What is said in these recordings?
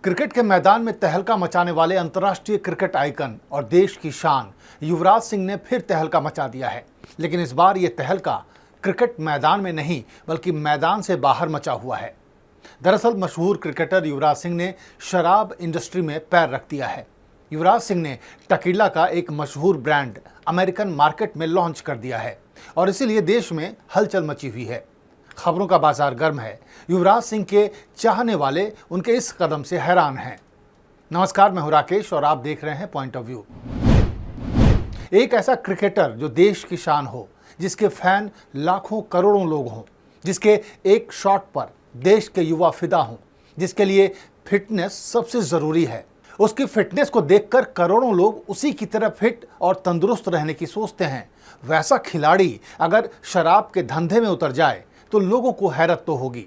Cricket के मैदान में तहलका मचाने वाले अंतर्राष्ट्रीय क्रिकेट आइकन और देश की शान युवराज सिंह ने फिर तहलका मचा दिया है। लेकिन इस बार ये तहलका क्रिकेट मैदान में नहीं बल्कि मैदान से बाहर मचा हुआ है। दरअसल मशहूर क्रिकेटर युवराज सिंह ने शराब इंडस्ट्री में पैर रख दिया है। युवराज सिंह ने टकीला का एक मशहूर ब्रांड अमेरिकन मार्केट में लॉन्च कर दिया है और इसीलिए देश में हलचल मची हुई है। खबरों का बाजार गर्म है। युवराज सिंह के चाहने वाले उनके इस कदम से हैरान हैं। नमस्कार, मैं हूं राकेश और आप देख रहे हैं पॉइंट ऑफ व्यू। एक ऐसा क्रिकेटर जो देश की शान हो, जिसके फैन लाखों करोड़ों लोग हों, जिसके एक शॉट पर देश के युवा फिदा हों, जिसके लिए फिटनेस सबसे जरूरी है। उसकी फिटनेस को देखकर करोड़ों लोग उसी की तरह फिट और तंदुरुस्त रहने की सोचते हैं। वैसा खिलाड़ी अगर शराब के धंधे में उतर जाए तो लोगों को हैरत तो होगी।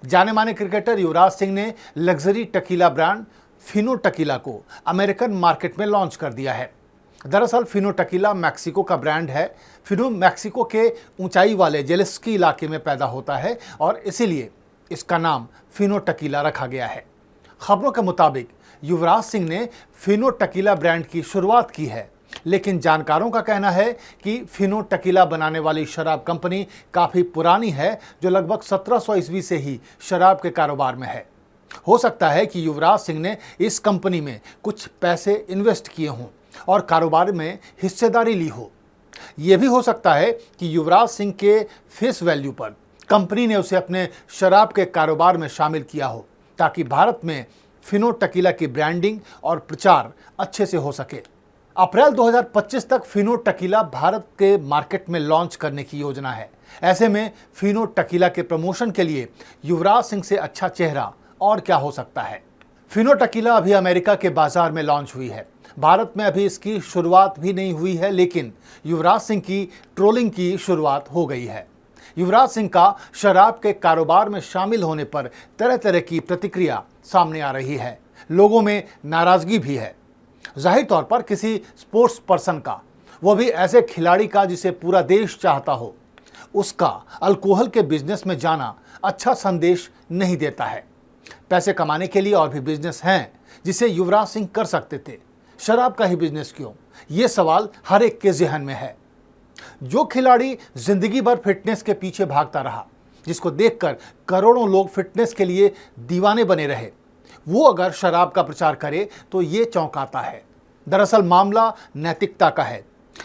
जाने माने क्रिकेटर युवराज सिंह ने luxury tequila brand Fino tequila को अमेरिकन मार्केट में लॉन्च कर दिया है। दरअसल फिनो टकीला मैक्सिको का ब्रांड है। फिनो मैक्सिको के ऊंचाई वाले जेलिस्की इलाके में पैदा होता है और इसीलिए इसका नाम फिनो टकीला रखा गया है। खबरों के मुताबिक युवराज सिंह ने फिनो टकीला ब्रांड की शुरुआत की है, लेकिन जानकारों का कहना है कि फिनो टकीला बनाने वाली शराब कंपनी काफ़ी पुरानी है, जो लगभग 1700 ईस्वी से ही शराब के कारोबार में है। हो सकता है कि युवराज सिंह ने इस कंपनी में कुछ पैसे इन्वेस्ट किए हों और कारोबार में हिस्सेदारी ली हो। यह भी हो सकता है कि युवराज सिंह के फेस वैल्यू पर कंपनी ने उसे अपने शराब के कारोबार में शामिल किया हो, ताकि भारत में फिनो टकीला की ब्रांडिंग और प्रचार अच्छे से हो सके। अप्रैल 2025 तक फिनो टकीला भारत के मार्केट में लॉन्च करने की योजना है। ऐसे में फिनो टकीला के प्रमोशन के लिए युवराज सिंह से अच्छा चेहरा और क्या हो सकता है। फिनो टकीला अभी अमेरिका के बाजार में लॉन्च हुई है। भारत में अभी इसकी शुरुआत भी नहीं हुई है, लेकिन युवराज सिंह की ट्रोलिंग की शुरुआत हो गई है। युवराज सिंह का शराब के कारोबार में शामिल होने पर तरह तरह की प्रतिक्रिया सामने आ रही है। लोगों में नाराजगी भी है। जाहिर तौर पर किसी स्पोर्ट्स पर्सन का, वो भी ऐसे खिलाड़ी का जिसे पूरा देश चाहता हो, उसका अल्कोहल के बिजनेस में जाना अच्छा संदेश नहीं देता है। पैसे कमाने के लिए और भी बिजनेस हैं जिसे युवराज सिंह कर सकते थे। शराब का ही बिजनेस क्यों? ये सवाल हर एक के जहन में है। जो खिलाड़ी जिंदगी भर फिटनेस के पीछे भागता रहा, जिसको देखकर करोड़ों लोग फिटनेस के लिए दीवाने बने रहे, वो अगर शराब का प्रचार करे तो ये चौंकाता है। दरअसल मामला नैतिकता का है।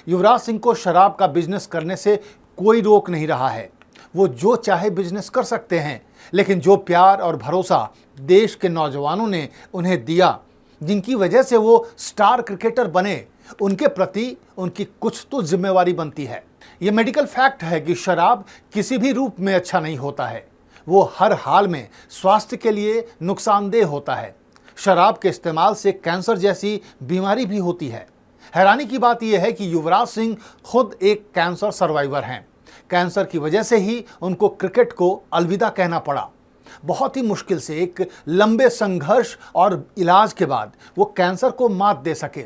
युवराज सिंह को शराब का बिजनेस करने से कोई रोक नहीं रहा है। वो जो चाहे बिजनेस कर सकते हैं, लेकिन जो प्यार और भरोसा देश के नौजवानों ने उन्हें दिया, जिनकी वजह से वो स्टार क्रिकेटर बने, उनके प्रति उनकी कुछ तो जिम्मेवारी बनती है। ये मेडिकल फैक्ट है कि शराब किसी भी रूप में अच्छा नहीं होता है। वो हर हाल में स्वास्थ्य के लिए नुकसानदेह होता है। शराब के इस्तेमाल से कैंसर जैसी बीमारी भी होती है। हैरानी की बात यह है कि युवराज सिंह खुद एक कैंसर सर्वाइवर हैं। कैंसर की वजह से ही उनको क्रिकेट को अलविदा कहना पड़ा। बहुत ही मुश्किल से एक लंबे संघर्ष और इलाज के बाद वो कैंसर को मात दे सके।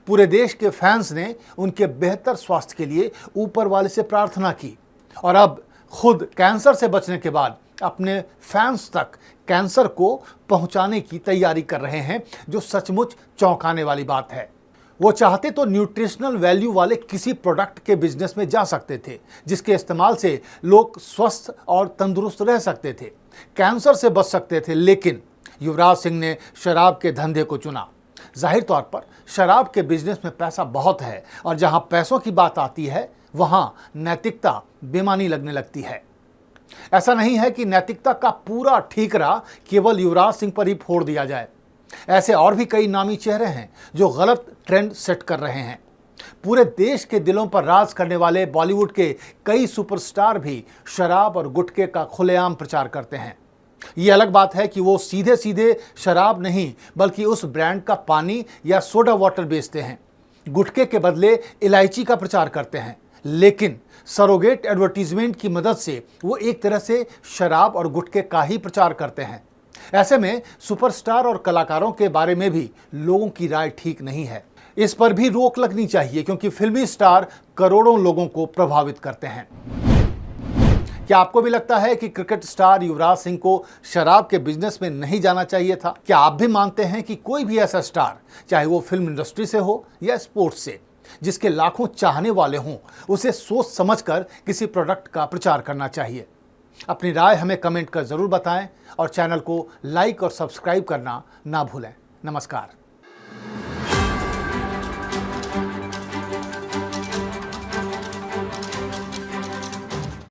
पूरे देश के फैंस ने उनके बेहतर स्वास्थ्य के लिए ऊपर वाले से प्रार्थना की और अब खुद कैंसर से बचने के बाद अपने फैंस तक कैंसर को पहुंचाने की तैयारी कर रहे हैं, जो सचमुच चौंकाने वाली बात है। वो चाहते तो न्यूट्रिशनल वैल्यू वाले किसी प्रोडक्ट के बिजनेस में जा सकते थे, जिसके इस्तेमाल से लोग स्वस्थ और तंदुरुस्त रह सकते थे, कैंसर से बच सकते थे, लेकिन युवराज सिंह ने शराब के धंधे को चुना। जाहिर तौर पर शराब के बिजनेस में पैसा बहुत है और जहां पैसों की बात आती है, वहां नैतिकता बेमानी लगने लगती है। ऐसा नहीं है कि नैतिकता का पूरा ठीकरा केवल युवराज सिंह पर ही फोड़ दिया जाए। ऐसे और भी कई नामी चेहरे हैं जो गलत ट्रेंड सेट कर रहे हैं। पूरे देश के दिलों पर राज करने वाले बॉलीवुड के कई सुपरस्टार भी शराब और गुटखे का खुलेआम प्रचार करते हैं। ये अलग बात है कि वो सीधे सीधे शराब नहीं बल्कि उस ब्रांड का पानी या सोडा वाटर बेचते हैं। गुटखे के बदले इलायची का प्रचार करते हैं, लेकिन सरोगेट एडवर्टीजमेंट की मदद से वो एक तरह से शराब और गुटखे का ही प्रचार करते हैं। ऐसे में सुपरस्टार और कलाकारों के बारे में भी लोगों की राय ठीक नहीं है। इस पर भी रोक लगनी चाहिए, क्योंकि फिल्मी स्टार करोड़ों लोगों को प्रभावित करते हैं। क्या आपको भी लगता है कि क्रिकेट स्टार युवराज सिंह को शराब के बिजनेस में नहीं जाना चाहिए था? क्या आप भी मानते हैं कि कोई भी ऐसा स्टार, चाहे वो फिल्म इंडस्ट्री से हो या स्पोर्ट्स से, जिसके लाखों चाहने वाले हों, उसे सोच समझकर किसी प्रोडक्ट का प्रचार करना चाहिए? अपनी राय हमें कमेंट कर जरूर बताएं और चैनल को लाइक और सब्सक्राइब करना ना भूलें। नमस्कार।